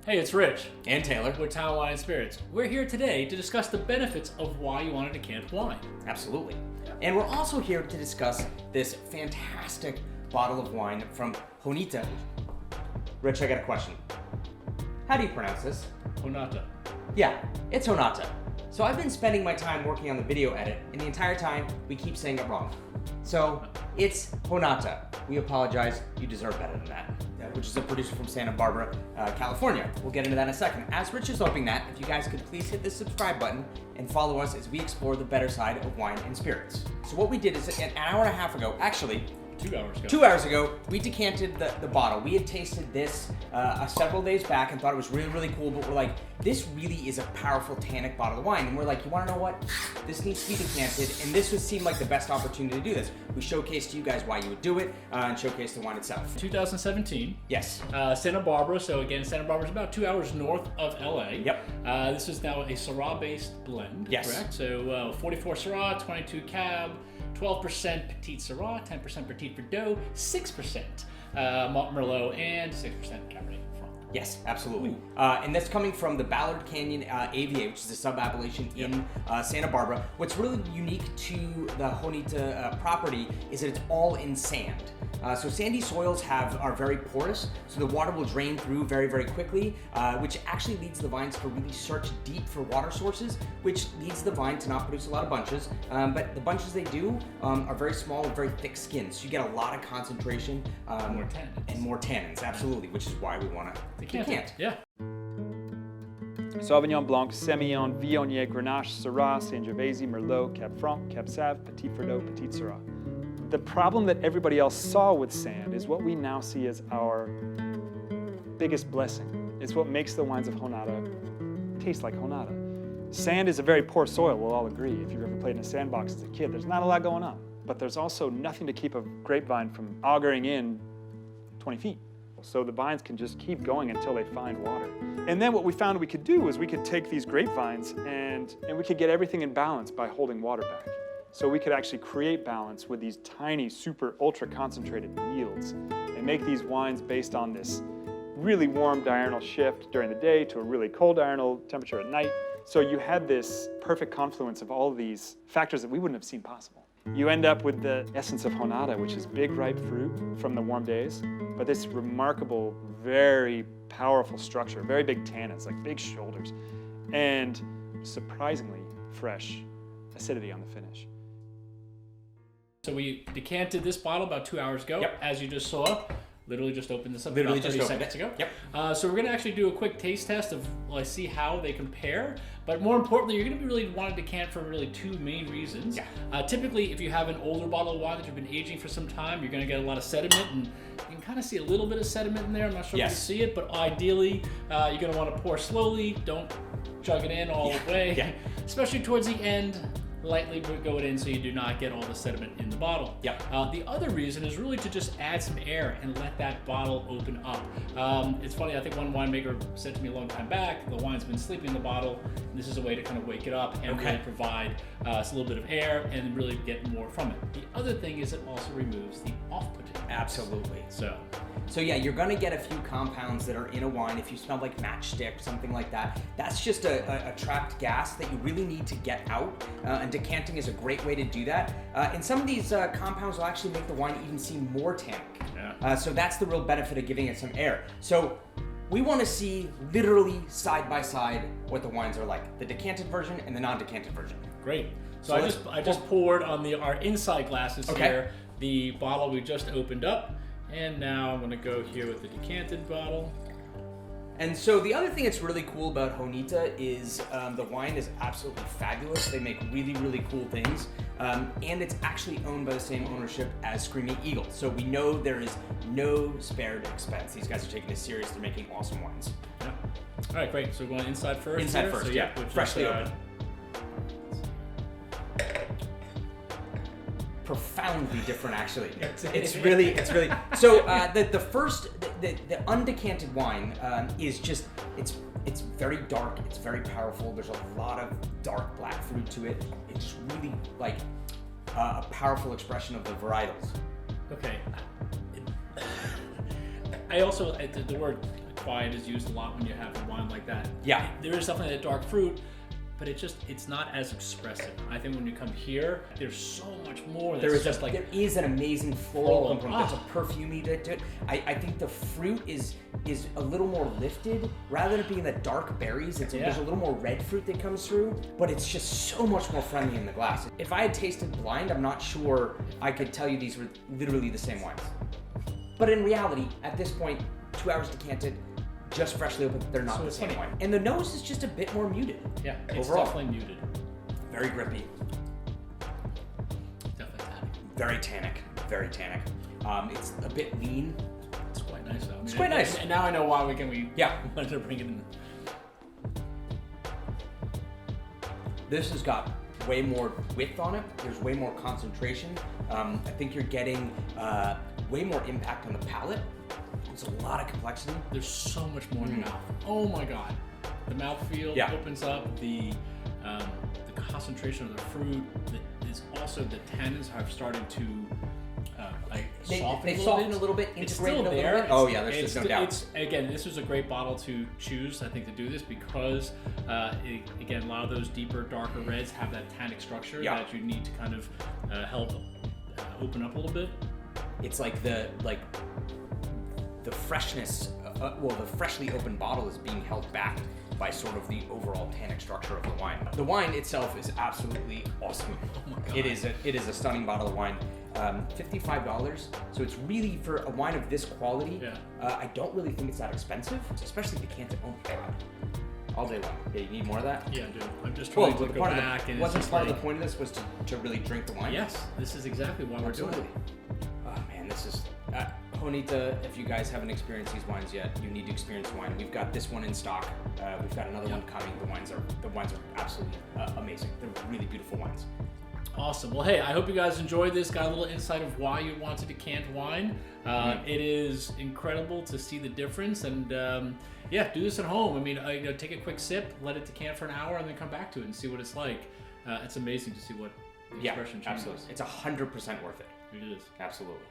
Hey, it's Rich. And Taylor. We're Town Wine and Spirits. We're here today to discuss the benefits of why you want to decant wine. Absolutely. And we're also here to discuss this fantastic bottle of wine from Honata. Rich, I got a question. How do you pronounce this? Honata. Yeah, it's Honata. So I've been spending my time working on the video edit, and the entire time we keep saying it wrong. So it's Honata. We apologize. You deserve better than that. Which is a producer from Santa Barbara, California. We'll get into that in a second. As Rich is hoping that, if you guys could please hit the subscribe button and follow us as we explore the better side of wine and spirits. So what we did is an hour and a half ago, actually, 2 hours ago. 2 hours ago, we decanted the bottle. We had tasted this several days back and thought it was really, really cool, but we're like, this really is a powerful tannic bottle of wine. And we're like, you wanna know what? This needs to be decanted, and this would seem like the best opportunity to do this. We showcased to you guys why you would do it, and showcased the wine itself. 2017. Yes. Santa Barbara, so again, Santa Barbara is about 2 hours north of LA. Yep. This is now a Syrah-based blend, yes. Correct? So 44 Syrah, 22 Cab, 12% Petite Syrah, 10% Petite Verdot, 6% Malt Merlot, and 6% Cabernet Franc. Yes, absolutely. And that's coming from the Ballard Canyon AVA, which is a sub-appellation in Santa Barbara. What's really unique to the Honata property is that it's all in sand. So sandy soils are very porous, so the water will drain through very, very quickly, which actually leads the vines to really search deep for water sources, which leads the vine to not produce a lot of bunches. But the bunches they do are very small with very thick skins, so you get a lot of concentration. More tannins. And more tannins, absolutely, which is why we want to decant. Yeah. Sauvignon Blanc, Semillon, Viognier, Grenache, Syrah, Sangiovese, Merlot, Cab Franc, Cab Sauv, Petit Verdot, Petite Syrah. The problem that everybody else saw with sand is what we now see as our biggest blessing. It's what makes the wines of Honata taste like Honata. Sand is a very poor soil, we'll all agree. If you've ever played in a sandbox as a kid, there's not a lot going on. But there's also nothing to keep a grapevine from augering in 20 feet. So the vines can just keep going until they find water. And then what we found we could do is we could take these grapevines and we could get everything in balance by holding water back. So we could actually create balance with these tiny, super, ultra concentrated yields and make these wines based on this really warm diurnal shift during the day to a really cold diurnal temperature at night. So you had this perfect confluence of all of these factors that we wouldn't have seen possible. You end up with the essence of Honata, which is big, ripe fruit from the warm days, but this remarkable, very powerful structure, very big tannins, like big shoulders, and surprisingly fresh acidity on the finish. So we decanted this bottle about 2 hours ago, as you just saw. Literally just opened this up Literally about 30 just seconds ago. Yep. So we're going to actually do a quick taste test of see how they compare. But more importantly, you're going to be really wanting to decant for really two main reasons. Typically, if you have an older bottle of wine that you've been aging for some time, you're going to get a lot of sediment, and you can kind of see a little bit of sediment in there. I'm not sure if you see it, but ideally, you're going to want to pour slowly. Don't chug it in all the way, especially towards the end. Lightly go it in so you do not get all the sediment in the bottle. The other reason is really to just add some air and let that bottle open up. It's funny, I think one winemaker said to me a long time back, the wine's been sleeping in the bottle, and this is a way to kind of wake it up and really provide us a little bit of air and really get more from it. The other thing is it also removes the off-putting. Absolutely. So yeah, you're gonna get a few compounds that are in a wine. If you smell like matchstick, something like that, that's just a trapped gas that you really need to get out, and decanting is a great way to do that. And some of these compounds will actually make the wine even seem more tannic. So that's the real benefit of giving it some air. So we want to see literally side by side what the wines are like, the decanted version and the non-decanted version. Great. So I just poured on our inside glasses here the bottle we just opened up. And now I'm going to go here with the decanted bottle. And so the other thing that's really cool about Honata is the wine is absolutely fabulous. They make really, really cool things. And it's actually owned by the same ownership as Screaming Eagle. So we know there is no spared expense. These guys are taking this serious. They're making awesome wines. All right, great. So we're going inside first. Inside first, so, freshly opened. Profoundly different, actually. It's really so the undecanted wine is just it's very dark, it's very powerful. There's a lot of dark black fruit to it. It's really like a powerful expression of the varietals. Okay. I also the word that's why it is used a lot when you have a wine like that. Yeah. There is definitely that dark fruit, but it's not as expressive. I think when you come here, there's so much more. There is an amazing floral component. There's a perfumey to it. I think the fruit is a little more lifted rather than being the dark berries. There's a little more red fruit that comes through, but it's just so much more friendly in the glass. If I had tasted blind, I'm not sure I could tell you these were literally the same wines. But in reality, at this point, 2 hours decanted, just freshly opened, they're not the same wine. And the nose is just a bit more muted. Yeah, it's overall. definitely muted. Very grippy. Definitely tannic. Very tannic. Very tannic. It's a bit lean. It's quite nice though. It's quite nice. And now I know why we wanted to bring it in. This has got way more width on it. There's way more concentration. I think you're getting way more impact on the palate. There's a lot of complexity. There's so much more in the mouth. Oh my god. The mouthfeel opens up. The concentration of the fruit. Is also the tannins have started to soften. They soften a little bit. It's still there. Oh yeah, there's no doubt. Again, this was a great bottle to choose, I think, to do this because again, a lot of those deeper, darker reds have that tannic structure that you need to kind of help open up a little bit. It's like the freshness. The freshly opened bottle is being held back by sort of the overall tannic structure of the wine. The wine itself is absolutely awesome. Oh my god. It is a stunning bottle of wine. $55. So it's really, for a wine of this quality, I don't really think it's that expensive, especially decanted. Oh my god. All day long. Yeah, you need more of that? Yeah, dude. I'm just trying to go back. And wasn't part of the point of this was to really drink the wine? Yes, this is exactly why we're doing it. Oh man, this is... Honita, if you guys haven't experienced these wines yet, you need to experience wine. We've got this one in stock. We've got another one coming. The wines are absolutely amazing. They're really beautiful wines. Awesome. Well, hey, I hope you guys enjoyed this. Got a little insight of why you want to decant wine. It is incredible to see the difference, and do this at home. I mean, take a quick sip, let it decant for an hour, and then come back to it and see what it's like. It's amazing to see what the expression changes. Absolutely. It's 100% worth it. It is. Absolutely.